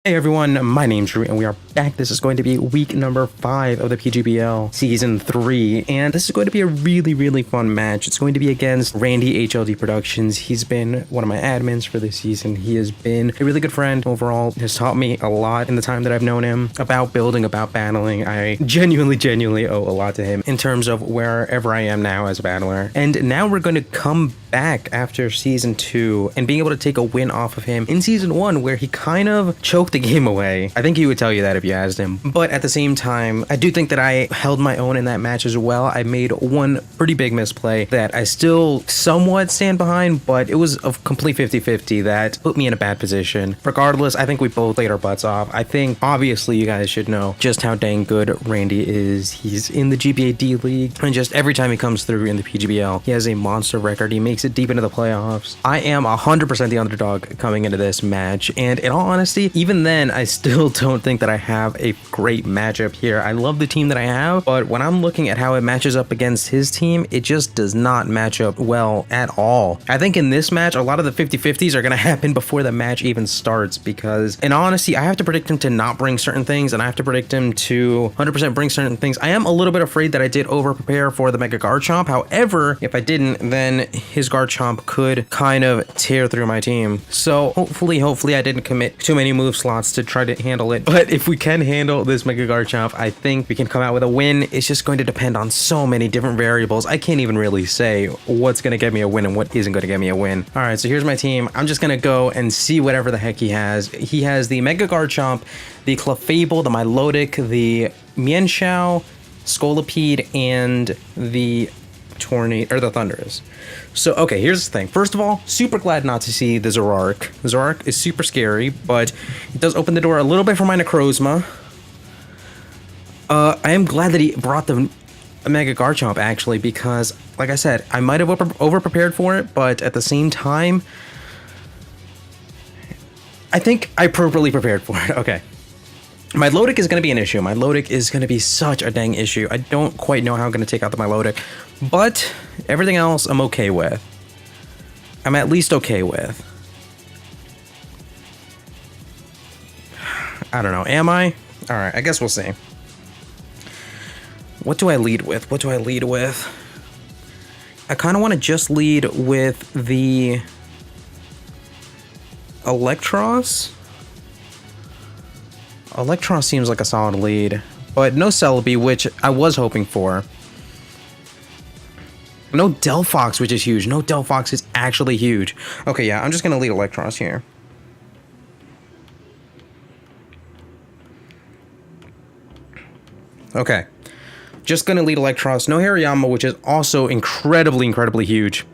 Hey everyone, my name's Drew and we are back. This is going to be week number 5 of the PGBL season 3, and this is going to be a really fun match. It's going to be against RandyHLD Productions. He's been one of my admins for this season. He has been a really good friend overall, has taught me a lot in the time that I've known him about building, about battling. I genuinely owe a lot to him in terms of wherever I am now as a battler. And now we're going to come back after season 2 and being able to take a win off of him in season 1 where he kind of choked the game away. I think he would tell you that if you asked him. But at the same time, I do think that I held my own in that match as well. I made one pretty big misplay that I still somewhat stand behind, but it was a complete 50-50 that put me in a bad position. Regardless, I think we both laid our butts off. I think obviously you guys should know just how dang good Randy is. He's in the GBAD league, and just every time he comes through in the PGBL, he has a monster record. He makes it deep into the playoffs. I am 100% the underdog coming into this match, and in all honesty, even then, I still don't think that I have a great matchup here. I love the team that I have, but when I'm looking at how it matches up against his team, it just does not match up well at all. I think in this match, a lot of the 50-50s are going to happen before the match even starts because, in honesty, I have to predict him to not bring certain things, and I have to predict him to 100% bring certain things. I am a little bit afraid that I did over-prepare for the Mega Garchomp. However, if I didn't, then his Garchomp could kind of tear through my team. So hopefully I didn't commit too many move slots to try to handle it. But if we can handle this Mega Garchomp, I think we can come out with a win. It's just going to depend on so many different variables. I can't even really say what's going to get me a win and what isn't going to get me a win. All right, so here's my team. I'm just going to go and see whatever the heck he has. He has the Mega Garchomp, the Clefable, the Milotic, the Mienshao, Scolipede, and the Tornado, or the Thundurus. So, okay, here's the thing. First of all, super glad not to see the Zoroark. Zoroark is super scary, but it does open the door a little bit for my Necrozma. I am glad that he brought the Mega Garchomp, actually, because, like I said, I might have over-prepared for it, but at the same time, I think I appropriately prepared for it. Okay. My Milotic is going to be an issue. My Milotic is going to be such a dang issue. I don't quite know how I'm going to take out the Milotic, but everything else I'm okay with. I'm at least okay with. I don't know. Am I? All right, I guess we'll see. What do I lead with? What do I lead with? I kind of want to just lead with the Electros. Electron seems like a solid lead, but no Celebi, which I was hoping for. No Delphox, which is huge. No Delphox is actually huge. Okay, yeah, I'm just going to lead Electros here. Okay. Just going to lead Electros. No Hariyama, which is also incredibly huge.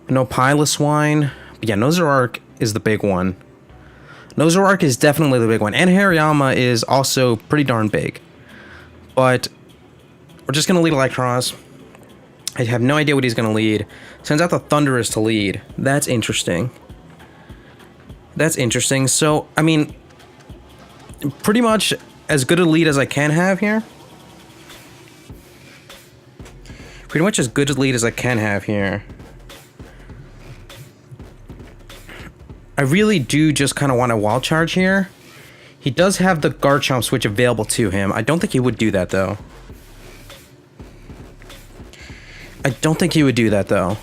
No Piloswine. But yeah, no Zoroark is the big one. Zoroark is definitely the big one, and Hariyama is also pretty darn big. But we're just going to lead Electros. I have no idea what he's going to lead. Sends out the Thundurus to lead. That's interesting. That's interesting. So, I mean, pretty much as good a lead as I can have here. Pretty much as good a lead as I can have here. I really do just kind of want to Wild Charge here. He does have the Garchomp switch available to him. I don't think he would do that, though. I don't think he would do that, though.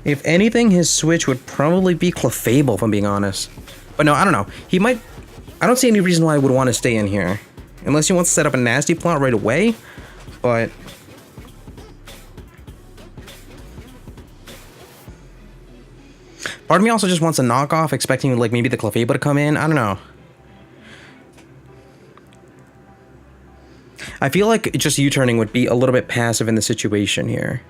If anything, his switch would probably be Clefable, if I'm being honest. But no, I don't know. He might... I don't see any reason why I would want to stay in here. Unless he wants to set up a nasty plot right away. But... part of me also just wants a knockoff, expecting like maybe the Clefable to come in. I don't know. I feel like just U-turning would be a little bit passive in the situation here.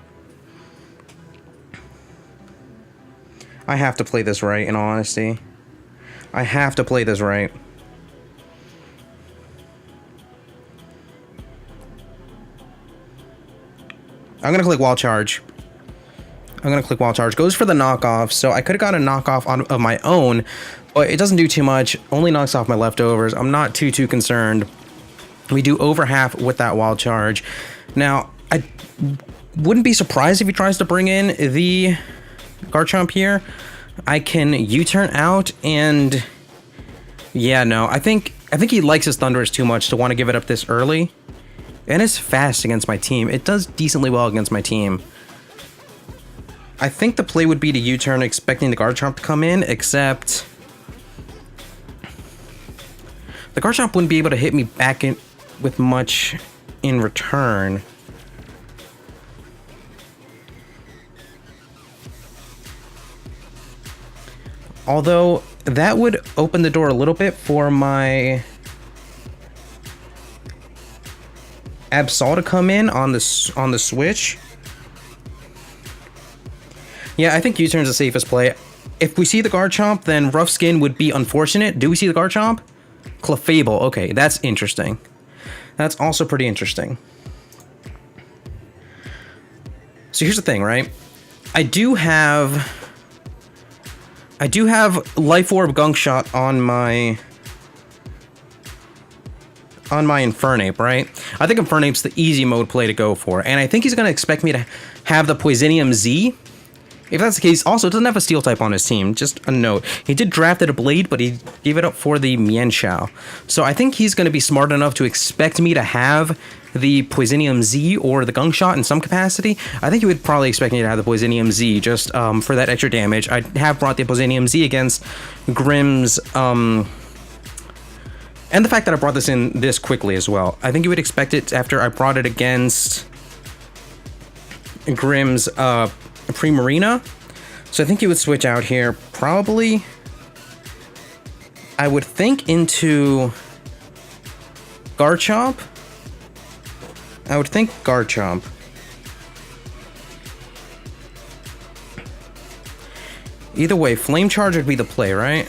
I have to play this right, in all honesty. I have to play this right. I'm going to click Wild Charge. I'm going to click Wild Charge. Goes for the knockoff, so I could have gotten a knockoff of my own, but it doesn't do too much. Only knocks off my leftovers. I'm not too concerned. We do over half with that Wild Charge. Now, I wouldn't be surprised if he tries to bring in the Garchomp here, I can U-turn out and... Yeah, no, I think he likes his Thundurus too much to want to give it up this early. And it's fast against my team. It does decently well against my team. I think the play would be to U-turn expecting the Garchomp to come in, except... The Garchomp wouldn't be able to hit me back in with much in return. Although, that would open the door a little bit for my Absol to come in on the switch. Yeah, I think U-turn's the safest play. If we see the Garchomp, then Rough Skin would be unfortunate. Do we see the Garchomp? Clefable. Okay, that's interesting. That's also pretty interesting. So here's the thing, right? I do have Life Orb Gunk Shot on my Infernape, right? I think Infernape's the easy mode play to go for, and I think he's gonna expect me to have the Poisonium Z. If that's the case, also doesn't have a Steel type on his team. Just a note. He did draft it a Blade, but he gave it up for the Mienshao. So I think he's gonna be smart enough to expect me to have the Poisonium Z or the Gunk Shot in some capacity. I think he would probably expect me to have the Poisonium Z just for that extra damage. I have brought the Poisonium Z against Grimm's, and the fact that I brought this in this quickly as well. I think you would expect it after I brought it against Grimm's Primarina. So I think he would switch out here. Probably, I would think into Garchomp. I would think Garchomp. Either way, Flame Charge would be the play, right?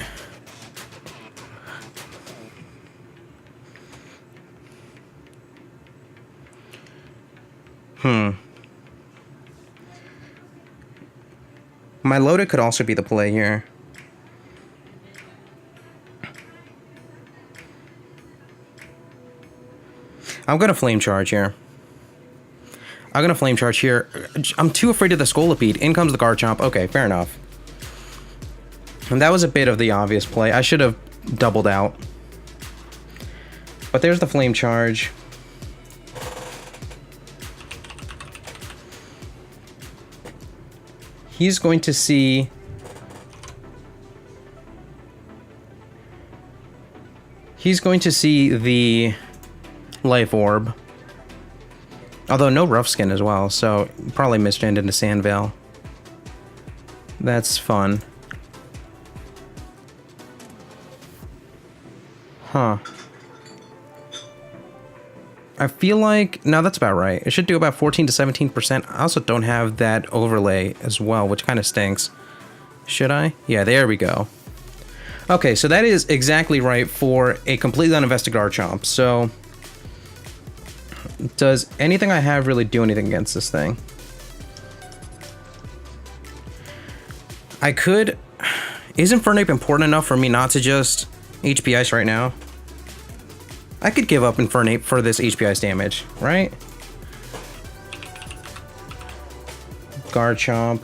My Loda could also be the play here. I'm gonna Flame Charge here. I'm too afraid of the Scolipede. In comes the Garchomp. Okay, fair enough. And that was a bit of the obvious play. I should have doubled out. But there's the Flame Charge. He's going to see... He's going to see the Life Orb. Although no Rough Skin as well, so probably misgened into Sandvale. That's fun. Huh. I feel like... No, that's about right. It should do about 14 to 17%. I also don't have that overlay as well, which kind of stinks. Should I? Yeah, there we go. Okay, so that is exactly right for a completely uninvested Garchomp. So, does anything I have really do anything against this thing? I could... Is Infernape important enough for me not to just HP Ice right now? I could give up Infernape for this HP Ice damage, right? Garchomp.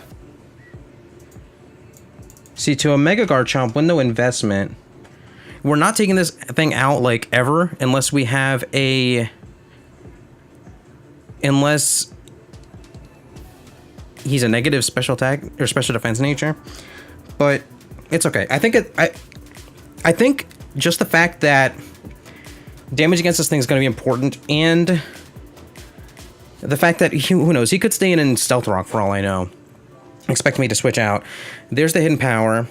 See, to a Mega Garchomp with no investment, we're not taking this thing out, like, ever, unless we have a... Unless he's a negative special attack, or special defense nature. But it's okay. I think just the fact that damage against this thing is going to be important, and the fact that, who knows, he could stay in Stealth Rock for all I know. Expect me to switch out. There's the hidden power.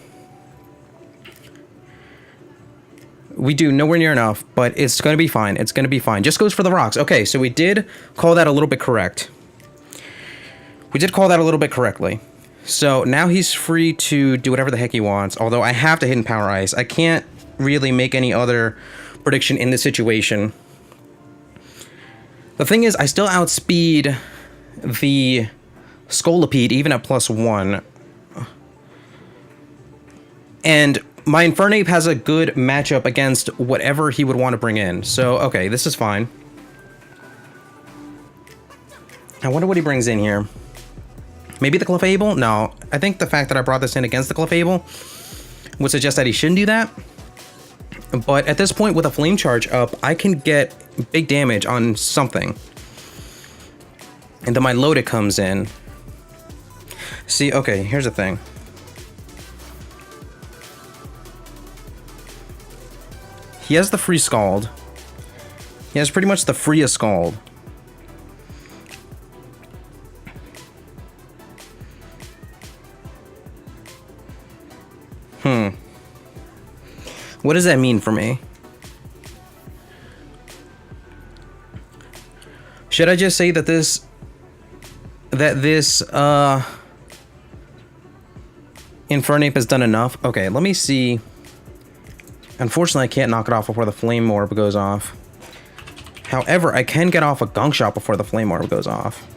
We do nowhere near enough, but it's going to be fine. It's going to be fine. Just goes for the rocks. Okay, so we did call that a little bit correct. We did call that a little bit correctly. So now he's free to do whatever the heck he wants, although I have to hidden power ice. I can't really make any other prediction in this situation. The thing is, I still outspeed the Scolipede even at +1. And my Infernape has a good matchup against whatever he would want to bring in. So, okay, this is fine. I wonder what he brings in here. Maybe the Clefable? No, I think the fact that I brought this in against the Clefable would suggest that he shouldn't do that. But at this point, with a Flame Charge up, I can get big damage on something. And then my Lodic comes in. See, okay, here's the thing. He has the free Scald. He has pretty much the freest Scald. What does that mean for me? Should I just say that this Infernape has done enough? Okay, let me see. Unfortunately, I can't knock it off before the Flame Orb goes off. However, I can get off a Gunk Shot before the Flame Orb goes off.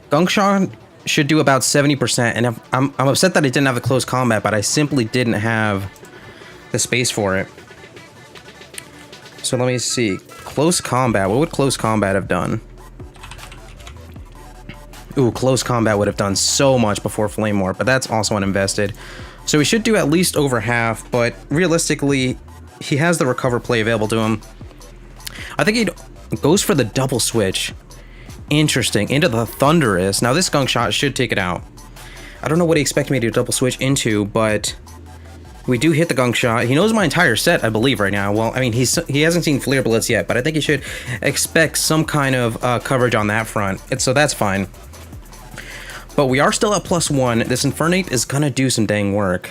Gunk Shot should do about 70%, and I'm upset that I didn't have the close combat, but I simply didn't have the space for it. So let me see. Close combat. What would close combat have done? Ooh, close combat would have done so much before Flame Orb, but that's also uninvested. So he should do at least over half, but realistically, he has the recover play available to him. I think he goes for the double switch. Interesting. Into the Thunderous. Now this Gunk Shot should take it out. I don't know what he expected me to double switch into, but we do hit the Gunk Shot. He knows my entire set, I believe, right now. Well, I mean, he hasn't seen Flare Blitz yet, but I think he should expect some kind of coverage on that front. So that's fine. But we are still at +1. This Infernape is gonna do some dang work.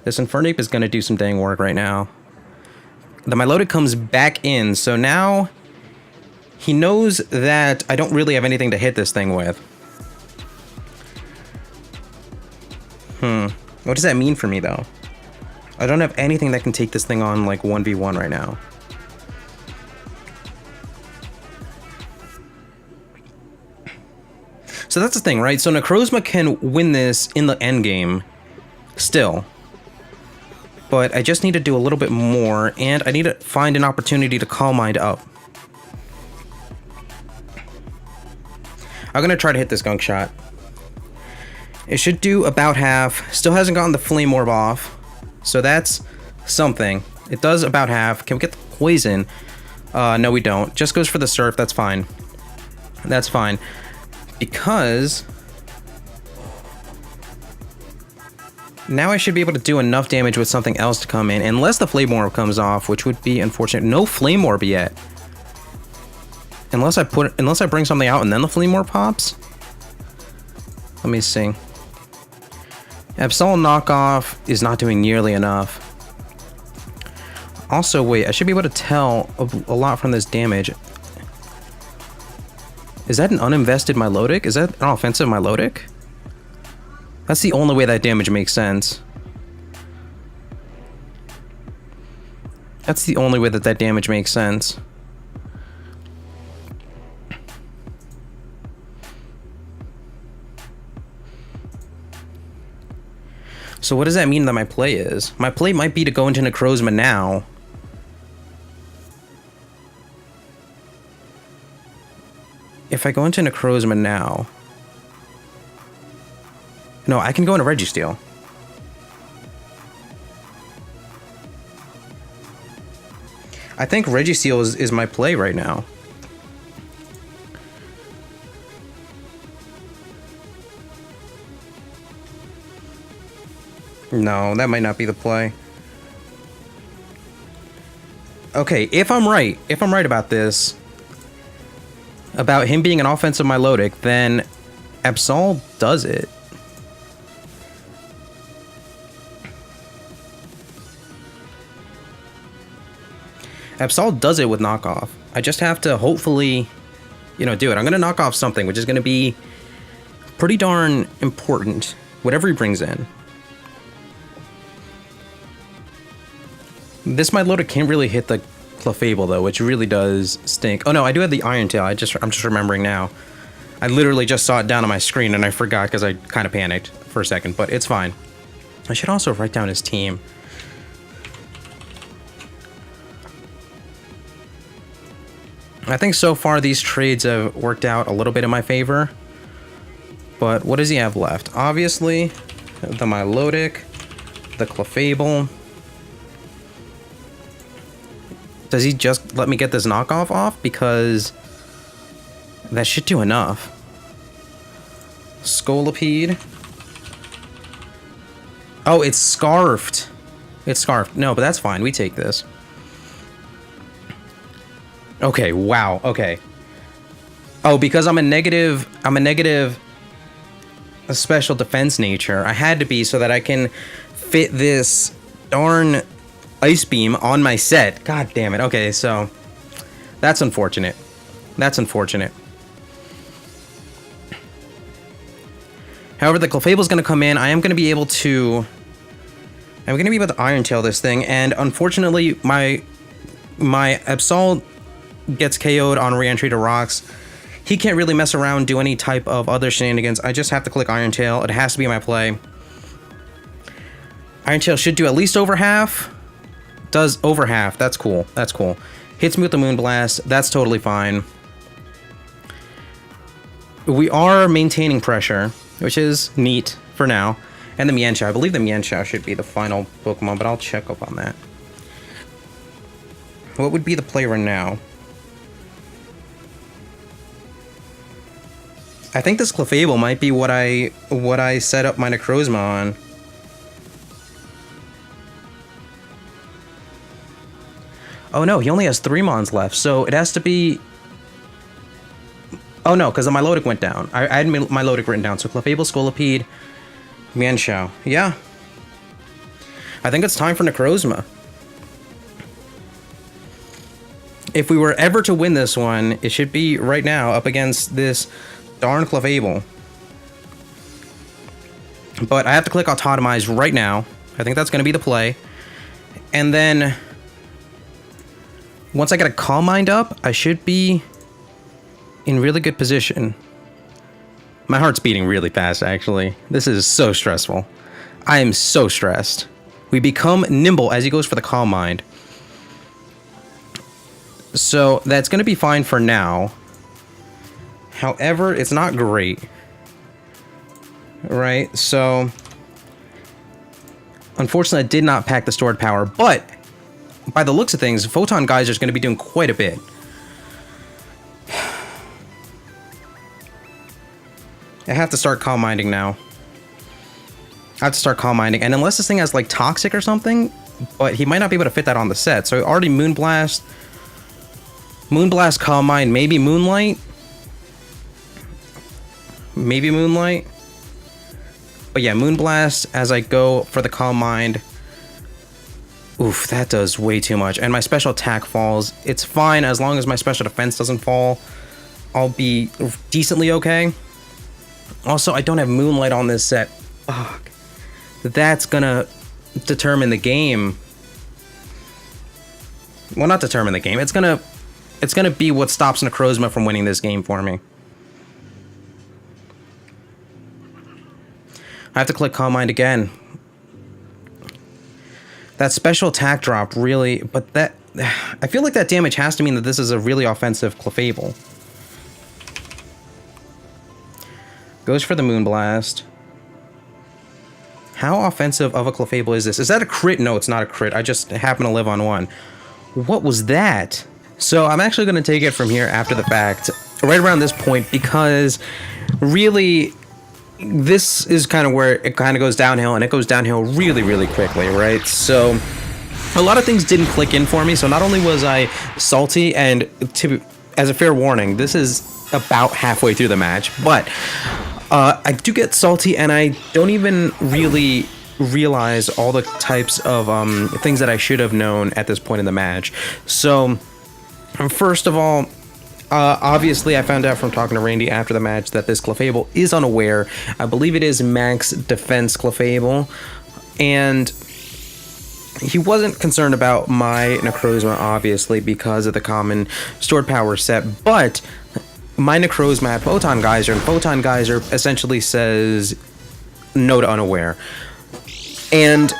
This Infernape is gonna do some dang work right now. The Milotic comes back in, so now he knows that I don't really have anything to hit this thing with. What does that mean for me, though? I don't have anything that can take this thing on, like, 1v1 right now. So that's the thing, right? So Necrozma can win this in the end game still. But I just need to do a little bit more, and I need to find an opportunity to Calm Mind up. I'm gonna try to hit this Gunk Shot. It should do about half. Still hasn't gotten the Flame Orb off, so that's something. It does about half. Can we get the Poison? No, we don't. Just goes for the Surf. That's fine. That's fine. Because now I should be able to do enough damage with something else to come in, unless the Flame Orb comes off, which would be unfortunate. No Flame Orb yet. Unless I bring something out and then the Flame Orb pops. Let me see. Absol knockoff is not doing nearly enough. Also, wait, I should be able to tell a lot from this damage. Is that an uninvested Milotic? Is that an offensive Milotic? That's the only way that damage makes sense. That's the only way that that damage makes sense. So what does that mean that my play is? My play might be to go into Necrozma now. If I go into Necrozma now... No, I can go into Registeel. I think Registeel is my play right now. No, that might not be the play. Okay, if I'm right about this, about him being an offensive Milotic, then Absol does it. Absol does it with knockoff. I just have to hopefully, do it. I'm going to knock off something, which is going to be pretty darn important, whatever he brings in. This Milotic can't really hit the Clefable, though, which really does stink. Oh, no, I do have the Iron Tail. I'm just remembering now. I literally just saw it down on my screen, and I forgot because I kind of panicked for a second, but it's fine. I should also write down his team. I think so far these trades have worked out a little bit in my favor. But what does he have left? Obviously, the Milotic, the Clefable. Does he just let me get this knockoff off? Because that should do enough. Scolipede. Oh, it's scarfed. It's scarfed. No, but that's fine. We take this. Okay, wow. Okay. Oh, because I'm a negative special defense nature. I had to be so that I can fit this darn Ice Beam on my set. God damn it. Okay, so that's unfortunate. That's unfortunate. However, the Clefable is going to come in. I am going to be able to Iron Tail this thing, and unfortunately, my Absol gets KO'd on re-entry to rocks. He can't really mess around, do any type of other shenanigans. I just have to click Iron Tail. It has to be my play. Iron Tail should do at least over half. Does over half. That's cool. That's cool. Hits me with the Moonblast. That's totally fine. We are maintaining pressure, which is neat for now. And the Mienshao. I believe the Mienshao should be the final Pokemon, but I'll check up on that. What would be the play right now? I think this Clefable might be what I set up my Necrozma on. Oh no, he only has 3 Mons left, so it has to be... Oh no, because the Milotic went down. I had Milotic written down, so Clefable, Scolipede, Mienshao. Yeah. I think it's time for Necrozma. If we were ever to win this one, it should be right now up against this darn Clefable. But I have to click Autotomize right now. I think that's going to be the play. And then once I get a Calm Mind up, I should be in really good position. My heart's beating really fast, actually. This is so stressful. I am so stressed. We become nimble as he goes for the Calm Mind. So that's going to be fine for now. However, it's not great. Right? So unfortunately, I did not pack the stored power, but by the looks of things, Photon Geyser is going to be doing quite a bit. I have to start Calm Minding now. I have to start Calm Minding, and unless this thing has like Toxic or something, but he might not be able to fit that on the set. So already Moonblast, Calm Mind, maybe Moonlight. Maybe Moonlight. But yeah, Moonblast as I go for the Calm Mind. Oof, that does way too much. And my special attack falls. It's fine as long as my special defense doesn't fall. I'll be decently okay. Also, I don't have Moonlight on this set. Fuck. That's gonna determine the game. Well, not determine the game. It's gonna be what stops Necrozma from winning this game for me. I have to click Calm Mind again. That special attack drop really, but that... I feel like that damage has to mean that this is a really offensive Clefable. Goes for the Moonblast. How offensive of a Clefable is this? Is that a crit? No, it's not a crit. I just happen to live on 1. What was that? So I'm actually going to take it from here after the fact, right around this point, because really... this is kind of where it kind of goes downhill, and it goes downhill really, really quickly, right? So a lot of things didn't click in for me. So not only was I salty, and as a fair warning, this is about halfway through the match, but I do get salty, and I don't even really realize all the types of things that I should have known at this point in the match. So first of all, obviously, I found out from talking to Randy after the match that this Clefable is unaware. I believe it is max defense Clefable, and he wasn't concerned about my Necrozma, obviously, because of the common stored power set, but my Necrozma had Photon Geyser, and Photon Geyser essentially says no to unaware. And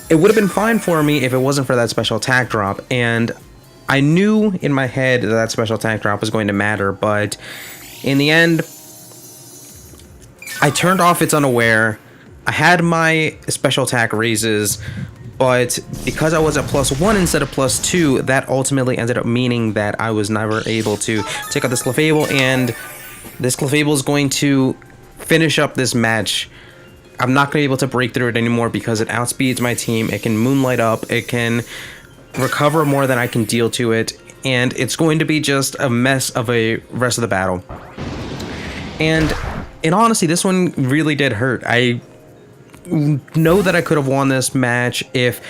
it would have been fine for me if it wasn't for that special attack drop, and I knew in my head that that special attack drop was going to matter, but in the end, I turned off its unaware. I had my special attack raises, but because I was at +1 instead of +2, that ultimately ended up meaning that I was never able to take out this Clefable, and this Clefable is going to finish up this match. I'm not going to be able to break through it anymore because it outspeeds my team. It can moonlight up. It can recover more than I can deal to it, and it's going to be just a mess of a rest of the battle. And in honesty, this one really did hurt. I know that I could have won this match if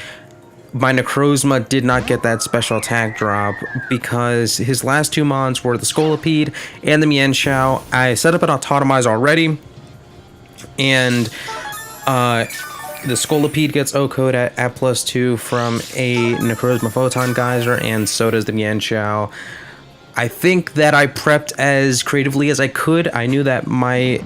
my Necrozma did not get that special attack drop, because his last two mons were the Scolipede and the Mienshao. I set up an Autotomize already, and the Scolipede gets O-Code at +2 from a Necrozma Photon Geyser, and so does the Mienshao. I think that I prepped as creatively as I could. I knew that my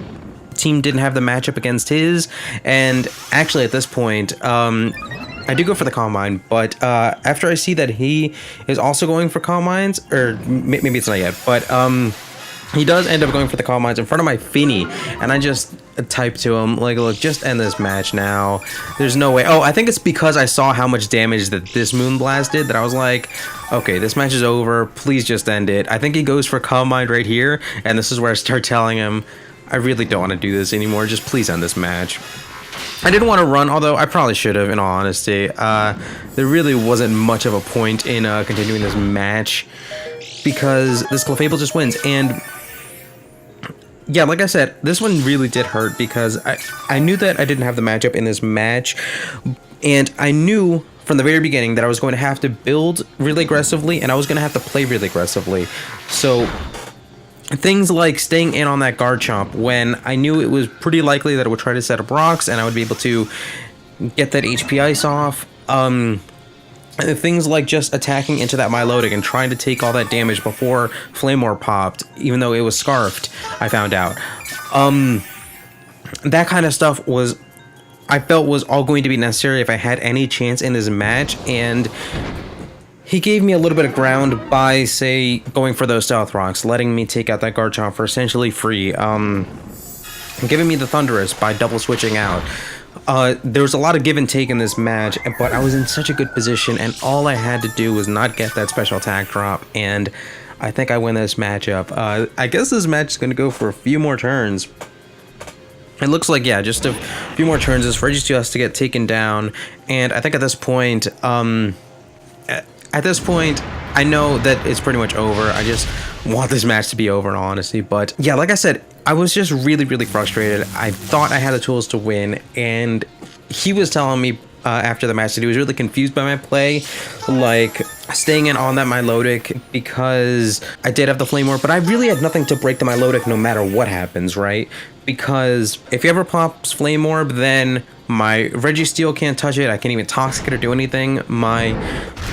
team didn't have the matchup against his, and actually at this point, I do go for the Calm Mind, but after I see that he is also going for Calm Minds, or maybe it's not yet, but he does end up going for the Calm Minds in front of my Finny, and I just type to him, like, look, just end this match now. There's no way. Oh, I think it's because I saw how much damage that this Moonblast did that I was like, okay, this match is over. Please just end it. I think he goes for Calm Mind right here, and this is where I start telling him, I really don't want to do this anymore. Just please end this match. I didn't want to run, although I probably should have, in all honesty. There really wasn't much of a point in continuing this match, because this Clefable just wins. And yeah, like I said, this one really did hurt, because I knew that I didn't have the matchup in this match, and I knew from the very beginning that I was going to have to build really aggressively, and I was going to have to play really aggressively. So things like staying in on that Garchomp when I knew it was pretty likely that it would try to set up rocks and I would be able to get that HP Ice off. Things like just attacking into that Milotic and trying to take all that damage before Flame Orb popped, even though it was scarfed, I found out. That kind of stuff was, I felt, was all going to be necessary if I had any chance in this match, and he gave me a little bit of ground by, say, going for those Stealth Rocks, letting me take out that Garchomp for essentially free, giving me the Thunderous by double switching out. There was a lot of give and take in this match, but I was in such a good position, and all I had to do was not get that special attack drop, and I think I win this matchup. I guess this match is going to go for a few more turns. It looks like, yeah, just a few more turns. This Registeel has to get taken down, and I think at this point, I know that it's pretty much over. I just want this match to be over, in all honesty. But yeah, like I said, I was just really, really frustrated. I thought I had the tools to win, and he was telling me after the match that he was really confused by my play, like staying in on that Milotic, because I did have the Flame Orb, but I really had nothing to break the Milotic no matter what happens, right? Because if he ever pops Flame Orb, then my Registeel can't touch it. I can't even Toxic it or do anything. My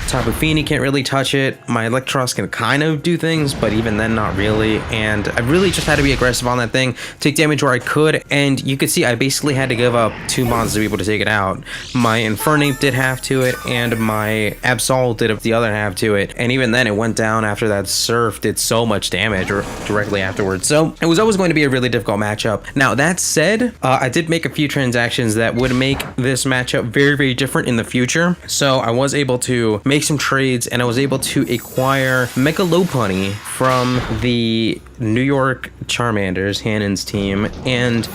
Tapu Fini can't really touch it. My Electros can kind of do things, but even then, not really. And I really just had to be aggressive on that thing, take damage where I could. And you could see I basically had to give up 2 mons to be able to take it out. My Infernape did half to it, and my Absol did the other half to it. And even then, it went down after that Surf did so much damage directly afterwards. So it was always going to be a really difficult matchup. Now, that said, I did make a few transactions that would make this matchup very, very different in the future. So I was able to make some trades, and I was able to acquire Mega Lopunny from the New York Charmanders, Hannon's team, and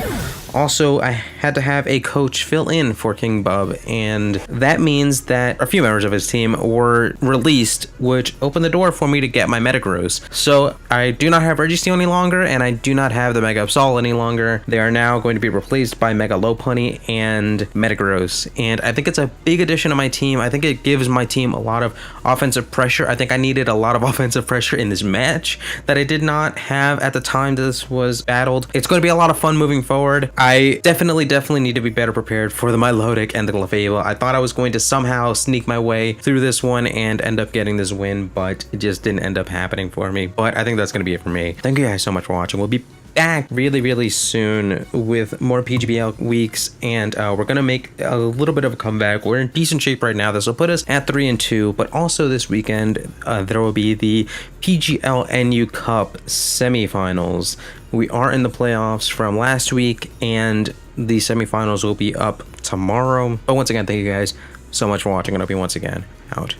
also I had to have a coach fill in for King Bub, and that means that a few members of his team were released, which opened the door for me to get my Metagross. So I do not have Registeel any longer, and I do not have the Mega Absol any longer. They are now going to be replaced by Mega Lopunny and Metagross, and I think it's a big addition to my team. I think it gives my team a lot of offensive pressure. I think I needed a lot of offensive pressure in this match that I did not have at the time this was battled. It's going to be a lot of fun moving forward. I definitely need to be better prepared for the Milotic and the Clefable. I thought I was going to somehow sneak my way through this one and end up getting this win, but it just didn't end up happening for me. But I think that's going to be it for me. Thank you guys so much for watching. We'll be back really soon with more PGBL weeks, and we're gonna make a little bit of a comeback. We're in decent shape right now. This will put us at 3-2, but also this weekend there will be the PGL NU Cup semifinals. We are in the playoffs from last week, and the semifinals will be up tomorrow. But once again, thank you guys so much for watching, and I hope you once again out.